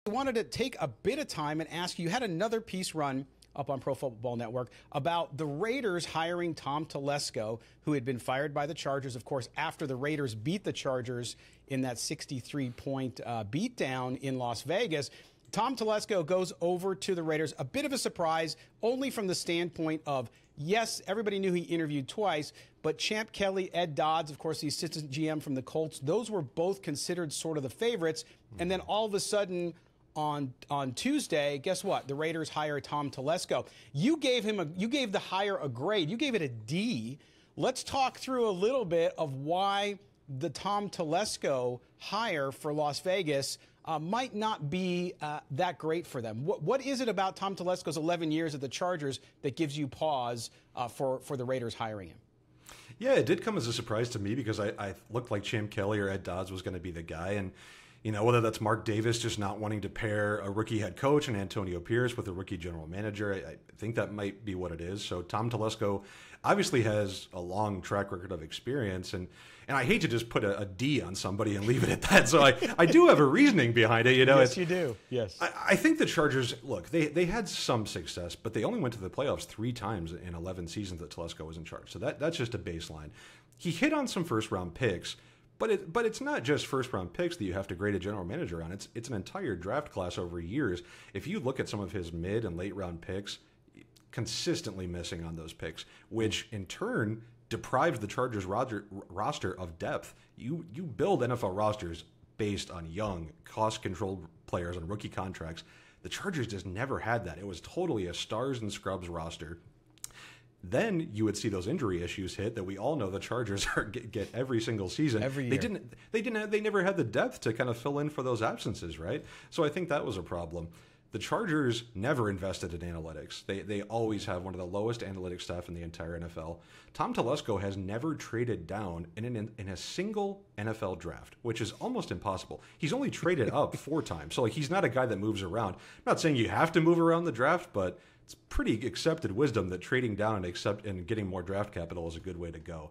I wanted to take a bit of time and ask you, you had another piece run up on Pro Football Network about the Raiders hiring Tom Telesco, who had been fired by the Chargers, of course, after the Raiders beat the Chargers in that 63-point beatdown in Las Vegas. Tom Telesco goes over to the Raiders, a bit of a surprise, only from the standpoint of, yes, everybody knew he interviewed twice, but Champ Kelly, Ed Dodds, of course, the assistant GM from the Colts, those were both considered sort of the favorites. And then all of a sudden on Tuesday, guess what? The Raiders hire Tom Telesco. You gave the hire a grade. You gave it a D. Let's talk through a little bit of why the Tom Telesco hire for Las Vegas might not be that great for them. What is it about Tom Telesco's 11 years at the Chargers that gives you pause for the Raiders hiring him? Yeah, it did come as a surprise to me because I looked like Champ Kelly or Ed Dodds was going to be the guy. And, you know, whether that's Mark Davis just not wanting to pair a rookie head coach and Antonio Pierce with a rookie general manager, I think that might be what it is. So Tom Telesco obviously has a long track record of experience. And I hate to just put a D on somebody and leave it at that. So I do have a reasoning behind it. You know, yes, you do. Yes. I think the Chargers, look, they had some success, but they only went to the playoffs 3 times in 11 seasons that Telesco was in charge. So that's just a baseline. He hit on some first-round picks, but it's not just first-round picks that you have to grade a general manager on. It's an entire draft class over years. If you look at some of his mid- and late-round picks, consistently missing on those picks, which in turn deprives the Chargers roster of depth. You build NFL rosters based on young, cost-controlled players on rookie contracts. The Chargers just never had that. It was totally a stars and scrubs roster. Then you would see those injury issues hit that we all know the Chargers get every single season. Every year. They never had the depth to kind of fill in for those absences, right? So I think that was a problem. The Chargers never invested in analytics. They always have one of the lowest analytics staff in the entire NFL. Tom Telesco has never traded down in a single NFL draft, which is almost impossible. He's only traded up 4 times. So he's not a guy that moves around. I'm not saying you have to move around the draft, but it's pretty accepted wisdom that trading down and getting more draft capital is a good way to go.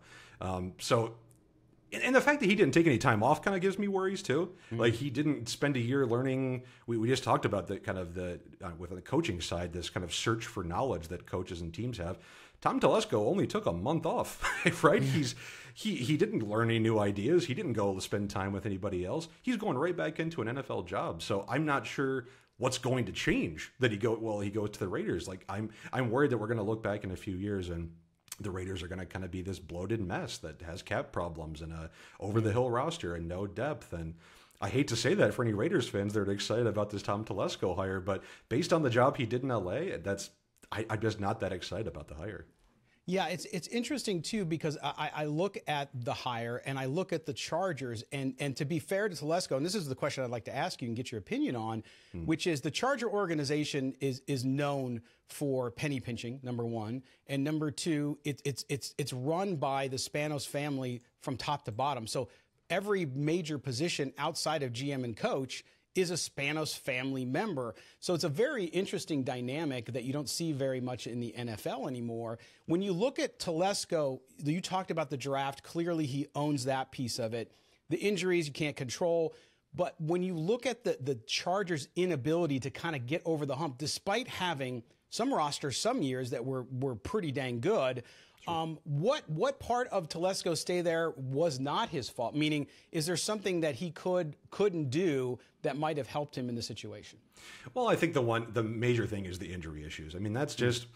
And the fact that he didn't take any time off kind of gives me worries too. Mm-hmm. Like he didn't spend a year learning. We just talked about the kind of with the coaching side, this kind of search for knowledge that coaches and teams have. Tom Telesco only took a month off, right? He didn't learn any new ideas. He didn't go to spend time with anybody else. He's going right back into an NFL job. So I'm not sure what's going to change that he goes to the Raiders. Like I'm worried that we're going to look back in a few years and the Raiders are going to kind of be this bloated mess that has cap problems and a over-the-hill roster and no depth. And I hate to say that for any Raiders fans that are excited about this Tom Telesco hire, but based on the job he did in L.A., I'm just not that excited about the hire. Yeah, it's interesting, too, because I look at the hire and I look at the Chargers. And to be fair to Telesco, and this is the question I'd like to ask you and get your opinion on, which is the Charger organization is known for penny pinching, number one. And number two, it's run by the Spanos family from top to bottom. So every major position outside of GM and coach is a Spanos family member. So it's a very interesting dynamic that you don't see very much in the NFL anymore. When you look at Telesco, you talked about the draft. Clearly, he owns that piece of it. The injuries you can't control. But when you look at the Chargers' inability to kind of get over the hump, despite having some rosters some years that were pretty dang good, what part of Telesco's stay there was not his fault? Meaning, is there something that he couldn't do that might have helped him in the situation? Well, I think the major thing is the injury issues. I mean, that's just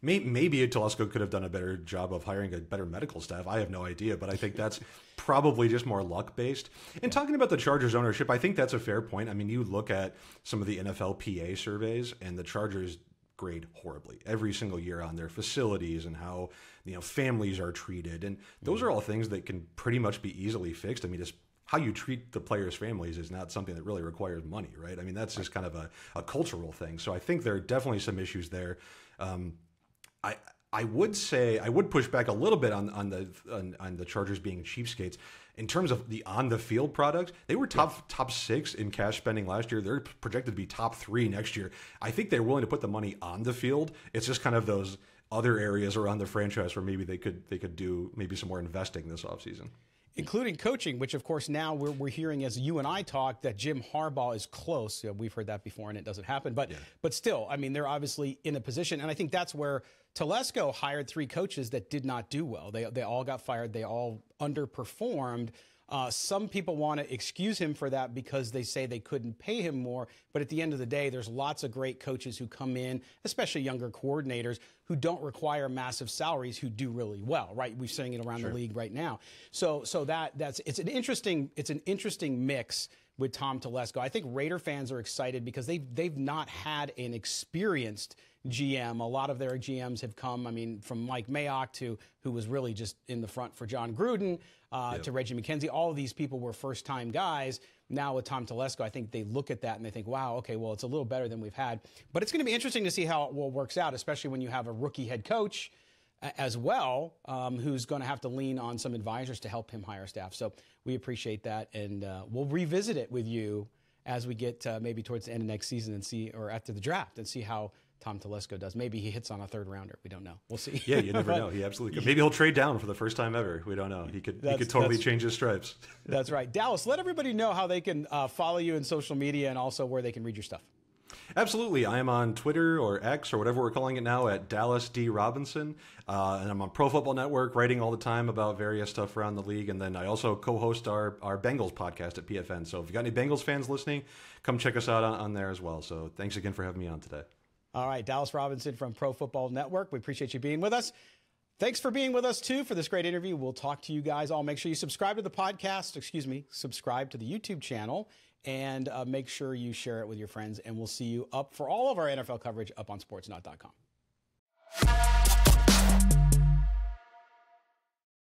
maybe Telesco could have done a better job of hiring a better medical staff. I have no idea, but I think that's probably just more luck based. And talking about the Chargers ownership, I think that's a fair point. I mean, you look at some of the NFLPA surveys, and the Chargers grade horribly every single year on their facilities and how families are treated, and those are all things that can pretty much be easily fixed. I mean, just how you treat the players' families is not something that really requires money, right? I mean, that's just kind of a cultural thing. So I think there are definitely some issues there. I would say I would push back a little bit on the Chargers being cheapskates. In terms of the on-the-field product, they were top 6 in cash spending last year. They're projected to be top 3 next year. I think they're willing to put the money on the field. It's just kind of those other areas around the franchise where maybe they could do maybe some more investing this offseason. including coaching, which of course now we're hearing as you and I talk that Jim Harbaugh is close. We've heard that before and it doesn't happen, but still, I mean, they're obviously in a position, and I think that's where Telesco hired 3 coaches that did not do well. They all got fired. They all underperformed. Some people want to excuse him for that because they say they couldn't pay him more. But at the end of the day, there's lots of great coaches who come in, especially younger coordinators, who don't require massive salaries, who do really well, right? We're seeing it around the league right now. So it's an interesting mix with Tom Telesco. I think Raider fans are excited because they've not had an experienced GM. A lot of their GMs have come, I mean, from Mike Mayock who was really just in the front for John Gruden, to Reggie McKenzie. All of these people were first-time guys. Now with Tom Telesco, I think they look at that and they think, wow, okay, well, it's a little better than we've had. But it's going to be interesting to see how it all works out, especially when you have a rookie head coach as well, who's going to have to lean on some advisors to help him hire staff. So we appreciate that, and we'll revisit it with you as we get maybe towards the end of next season or after the draft, and see how Tom Telesco does. Maybe he hits on a 3rd rounder. We don't know. We'll see. Yeah, you never know. He absolutely could. Maybe he'll trade down for the first time ever. We don't know. He could totally change his stripes. That's right. Dallas, let everybody know how they can follow you in social media and also where they can read your stuff. Absolutely. I am on Twitter or X or whatever we're calling it now at Dallas D. Robinson. And I'm on Pro Football Network writing all the time about various stuff around the league. And then I also co-host our Bengals podcast at PFN. So if you've got any Bengals fans listening, come check us out on there as well. So thanks again for having me on today. All right. Dallas Robinson from Pro Football Network. We appreciate you being with us. Thanks for being with us, too, for this great interview. We'll talk to you guys all. Make sure you subscribe to the podcast. Subscribe to the YouTube channel. And make sure you share it with your friends. And we'll see you up for all of our NFL coverage up on Sportsnaut.com.